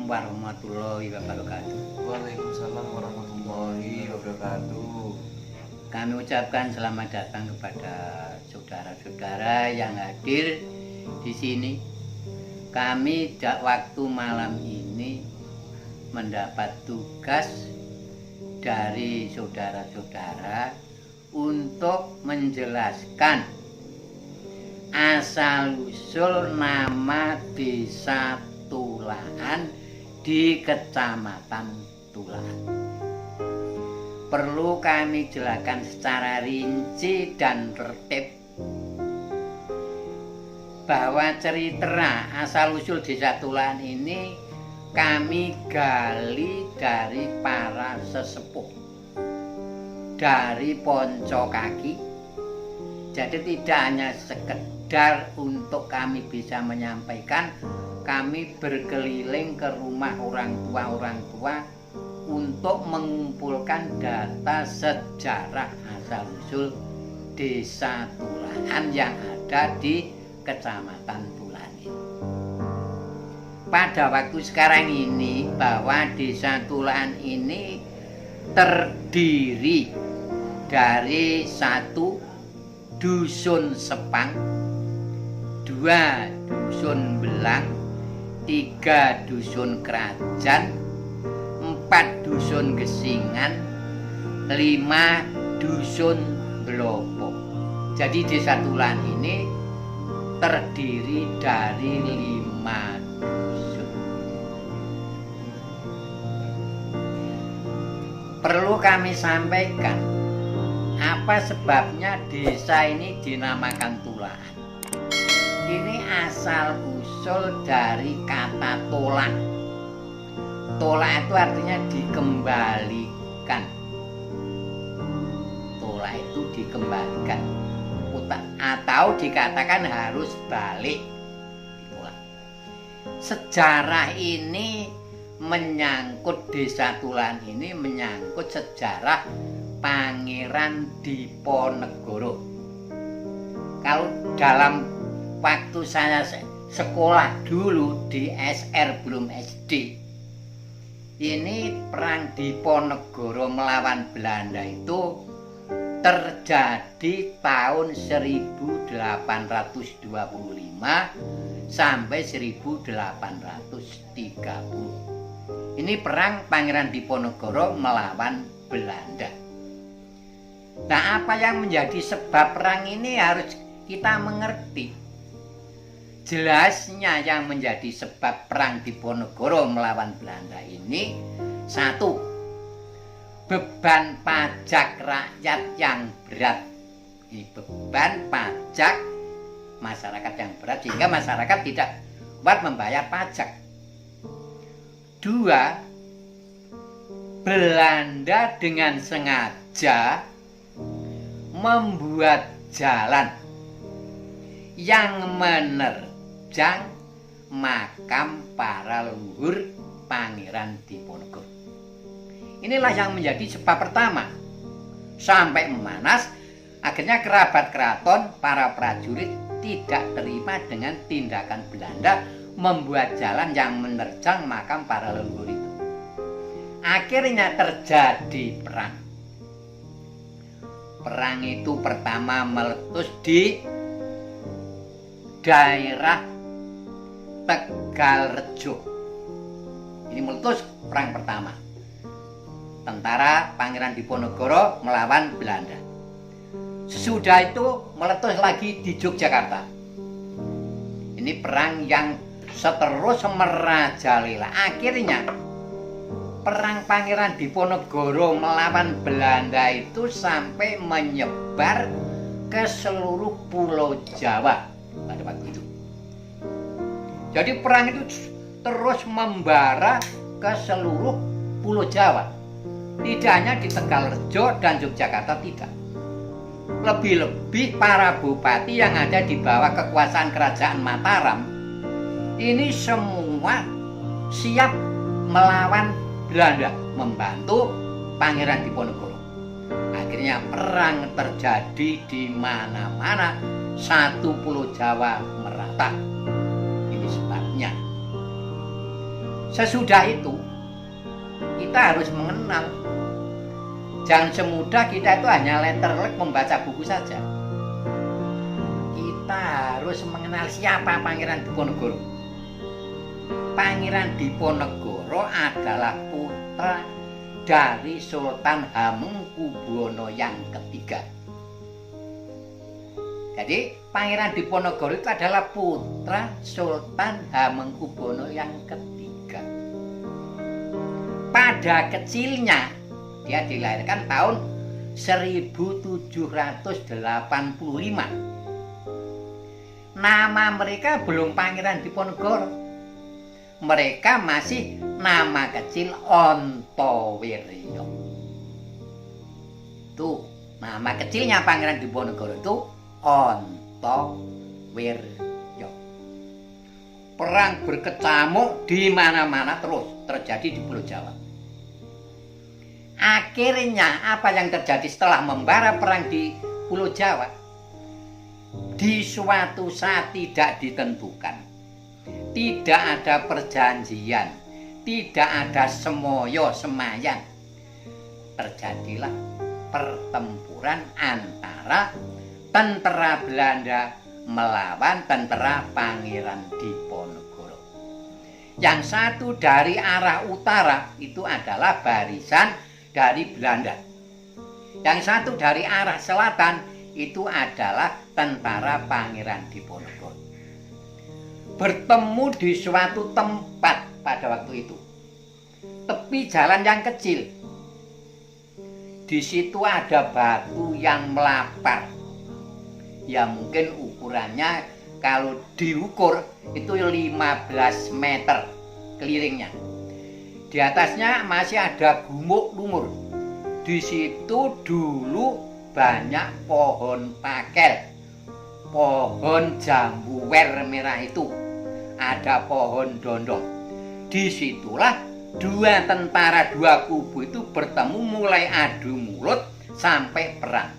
warahmatullahi wabarakatuh. Waalaikumsalam warahmatullahi wabarakatuh. Kami ucapkan selamat datang kepada saudara-saudara yang hadir di sini. Kami waktu malam ini mendapat tugas dari saudara-saudara untuk menjelaskan asal-usul nama Desa Tulaan di Kecamatan Tulaan. Perlu kami jelaskan secara rinci dan tertib bahwa cerita asal-usul Desa Tulaan ini kami gali dari para sesepuh, dari Ponco Kaki. Jadi tidak hanya sekedar untuk kami bisa menyampaikan, kami berkeliling ke rumah orang tua untuk mengumpulkan data sejarah asal-usul Desa Tulaan yang ada di Kecamatan Tulaan ini. Pada waktu sekarang ini bahwa Desa Tulaan ini terdiri dari 1 dusun Sepang, 2 dusun Belang, 3 dusun Kerajaan, 4 dusun Gesingan, 5 dusun Belopo. Jadi Desa Tulaan ini terdiri dari 5 dusun. Perlu kami sampaikan apa sebabnya desa ini dinamakan Tulaan. Ini asal usul dari kata tolak. Tolak itu artinya dikembalikan. Tolak itu dikembalikan atau dikatakan harus balik. Ditolak. Sejarah ini menyangkut Desa Tulaan ini menyangkut sejarah Pangeran Diponegoro. Kalau dalam waktu saya sekolah dulu di SR belum SD, ini perang Diponegoro melawan Belanda itu terjadi tahun 1825 sampai 1830. Ini perang Pangeran Diponegoro melawan Belanda. Nah, apa yang menjadi sebab perang ini harus kita mengerti. Jelasnya yang menjadi sebab perang Diponegoro melawan Belanda ini, 1, beban pajak rakyat yang berat. Ini beban pajak masyarakat yang berat sehingga masyarakat tidak kuat membayar pajak. 2, Belanda dengan sengaja membuat jalan yang menerjang makam para leluhur Pangeran Diponegoro. Inilah yang menjadi sebab pertama. Sampai memanas, akhirnya kerabat keraton, para prajurit tidak terima dengan tindakan Belanda membuat jalan yang menerjang makam para leluhur itu. Akhirnya terjadi perang. Perang itu pertama meletus di daerah Tegalrejo. Ini meletus perang pertama. Tentara Pangeran Diponegoro melawan Belanda. Sesudah itu meletus lagi di Yogyakarta. Ini perang yang seterus merajalela. Akhirnya perang Pangeran Diponegoro melawan Belanda itu sampai menyebar ke seluruh Pulau Jawa pada waktu itu. Jadi perang itu terus membara ke seluruh Pulau Jawa. Tidak hanya di Tegalrejo dan Yogyakarta, tidak. Lebih-lebih para bupati yang ada di bawah kekuasaan Kerajaan Mataram ini semua siap melawan Belanda, membantu Pangeran Diponegoro. Akhirnya perang terjadi di mana-mana, satu Pulau Jawa merata. Ini sebabnya. Sesudah itu kita harus mengenal. Jangan semudah kita itu hanya letterlek membaca buku saja. Kita harus mengenal siapa Pangeran Diponegoro. Pangeran Diponegoro adalah putra dari Sultan Hamengkubuwono yang ketiga. Jadi Pangeran Diponegoro itu adalah putra Sultan Hamengkubuwono yang ketiga. Pada kecilnya dia dilahirkan tahun 1785. Nama mereka belum Pangeran Diponegoro. Mereka masih nama kecil Ontowiryo. Tuh, nama kecilnya Pangeran Diponegoro itu Ontowiryo. Perang berkecamuk di mana-mana terus terjadi di Pulau Jawa. Akhirnya apa yang terjadi setelah membara perang di Pulau Jawa? Di suatu saat tidak ditentukan, tidak ada perjanjian, tidak ada semoyo semayan, terjadilah pertempuran antara tentara Belanda melawan tentara Pangeran Diponegoro. Yang satu dari arah utara itu adalah barisan dari Belanda. Yang satu dari arah selatan itu adalah tentara Pangeran Diponegoro. Bertemu di suatu tempat pada waktu itu. Tepi jalan yang kecil. Di situ ada batu yang melapar. Ya mungkin ukurannya kalau diukur itu 15 meter keliringnya. Di atasnya masih ada gumuk lumur. Di situ dulu banyak pohon pakel, pohon jambu wer merah itu, ada pohon dondong. Disitulah dua tentara dua kubu itu bertemu, mulai adu mulut sampai perang.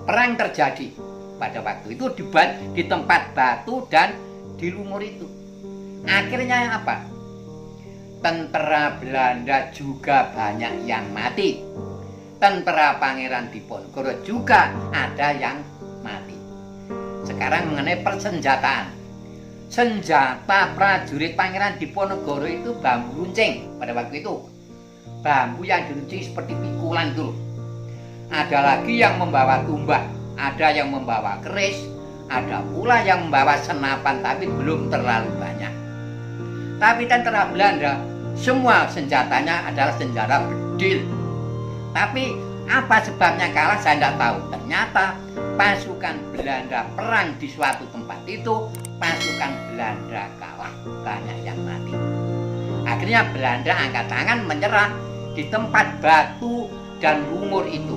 Perang terjadi pada waktu itu di tempat batu dan di lumur itu. Akhirnya apa? Tentara Belanda juga banyak yang mati. Tentara Pangeran Diponegoro juga ada yang mati. Sekarang mengenai persenjataan. Senjata prajurit Pangeran Diponegoro itu bambu runcing pada waktu itu. Bambu yang diruncing seperti pikulan dulu. Ada lagi yang membawa tumbak, ada yang membawa keris, ada pula yang membawa senapan, tapi belum terlalu banyak. Tapi tentara Belanda semua senjatanya adalah senjata bedil. Tapi apa sebabnya kalah saya tidak tahu. Ternyata pasukan Belanda perang di suatu tempat itu, pasukan Belanda kalah, banyak yang mati. Akhirnya Belanda angkat tangan menyerah di tempat batu dan lumur itu.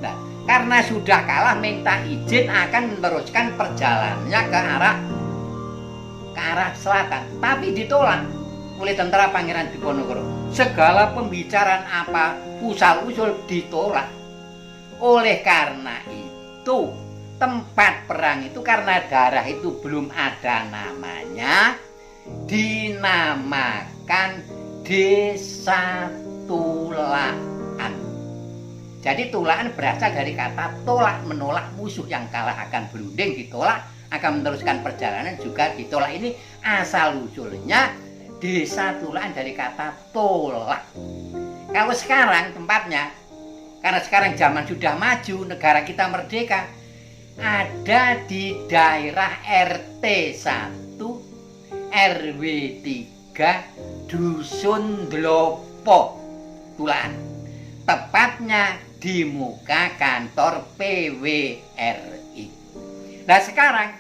Nah, karena sudah kalah minta izin akan meneruskan perjalanannya ke arah selatan, tapi ditolak oleh tentara Pangeran Diponegoro. Segala pembicaraan apa usul-usul ditolak. Oleh karena itu tempat perang itu karena daerah itu belum ada namanya, dinamakan Desa Tulaan. Jadi tulaan berasal dari kata tolak, menolak musuh yang kalah akan berunding ditolak, akan meneruskan perjalanan juga ditolak. Ini asal usulnya Desa Tulaan dari kata tolak. Kalau sekarang tempatnya, karena sekarang zaman sudah maju, negara kita merdeka, ada di daerah RT 1 RW 3 Dusun Dlopo Tulaan. Tepatnya di muka kantor PWRI. Nah sekarang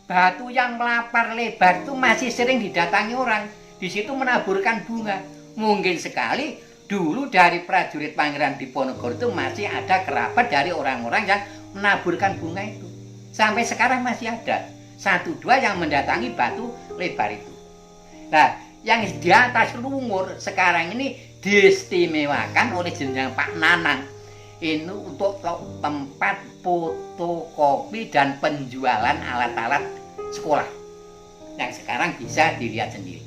batu yang melapar lebar itu masih sering didatangi orang. Di situ menaburkan bunga. Mungkin sekali dulu dari prajurit Pangeran Diponegoro itu masih ada kerabat dari orang-orang yang menaburkan bunga itu. Sampai sekarang masih ada 1-2 yang mendatangi batu lebar itu. Nah, yang di atas lumur sekarang ini diistimewakan oleh jenjang Pak Nanang. Ini untuk tempat fotokopi dan penjualan alat-alat sekolah yang sekarang bisa dilihat sendiri.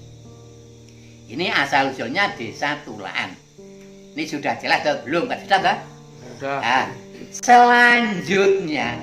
Ini asal usulnya desa Tulaan. Ini sudah jelas atau belum? Sudah, Pak? Sudah. Nah, selanjutnya